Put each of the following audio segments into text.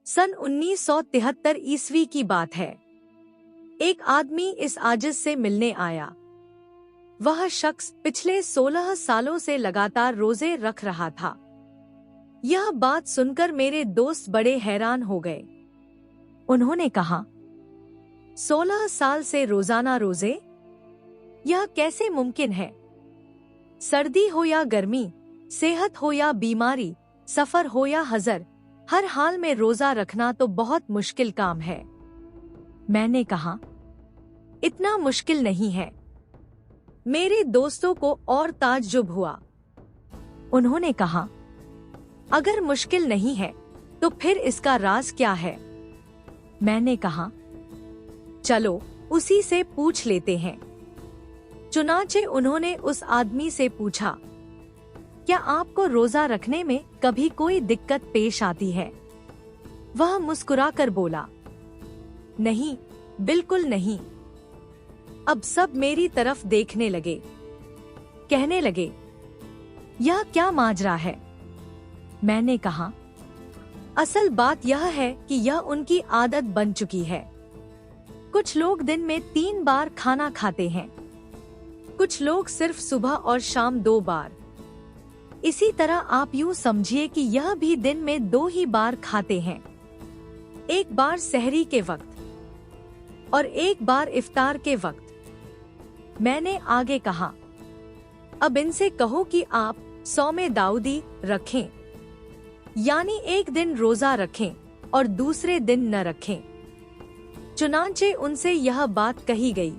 सन 1973 ईस्वी की बात है। एक आदमी इस आजिज से मिलने आया। वह शख्स पिछले 16 सालों से लगातार रोजे रख रहा था। यह बात सुनकर मेरे दोस्त बड़े हैरान हो गए। उन्होंने कहा, 16 साल से रोजाना रोजे? यह कैसे मुमकिन है? सर्दी हो या गर्मी, सेहत हो या बीमारी, सफर हो या हजर, हर हाल में रोजा रखना तो बहुत मुश्किल काम है। मैंने कहा, इतना मुश्किल नहीं है। मेरे दोस्तों को और ताज्जुब हुआ। उन्होंने कहा, अगर मुश्किल नहीं है तो फिर इसका राज क्या है? मैंने कहा, चलो उसी से पूछ लेते हैं। चुनाचे उन्होंने उस आदमी से पूछा, क्या आपको रोजा रखने में कभी कोई दिक्कत पेश आती है? वह मुस्कुराकर बोला, नहीं, बिल्कुल नहीं। अब सब मेरी तरफ देखने लगे। कहने लगे, यह क्या माजरा है? मैंने कहा, असल बात यह है कि यह उनकी आदत बन चुकी है। कुछ लोग दिन में 3 बार खाना खाते हैं, कुछ लोग सिर्फ सुबह और शाम 2 बार। इसी तरह आप यूं समझिए कि यह भी दिन में 2 ही बार खाते हैं, एक बार सहरी के वक्त और एक बार इफ्तार के वक्त। मैंने आगे कहा, अब इनसे कहो कि आप सौमे दाऊदी रखें, यानी एक दिन रोजा रखें और दूसरे दिन न रखें। चुनांचे उनसे यह बात कही गई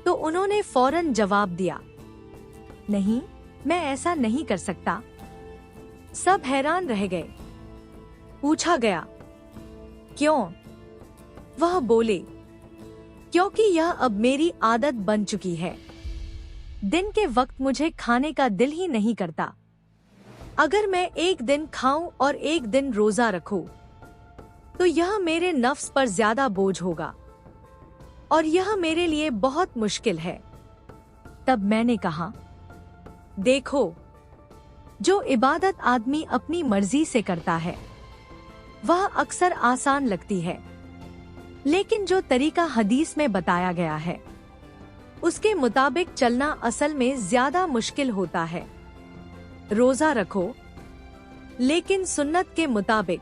तो उन्होंने फौरन जवाब दिया, नहीं, मैं ऐसा नहीं कर सकता। सब हैरान रह गए। पूछा गया, क्यों? वह बोले, क्योंकि यह अब मेरी आदत बन चुकी है। दिन के वक्त मुझे खाने का दिल ही नहीं करता। अगर मैं एक दिन खाऊं और एक दिन रोजा रखूं, तो यह मेरे नफ्स पर ज्यादा बोझ होगा और यह मेरे लिए बहुत मुश्किल है। तब मैंने कहा, देखो, जो इबादत आदमी अपनी मर्जी से करता है वह अक्सर आसान लगती है, लेकिन जो तरीका हदीस में बताया गया है उसके मुताबिक चलना असल में ज्यादा मुश्किल होता है। रोजा रखो, लेकिन सुन्नत के मुताबिक।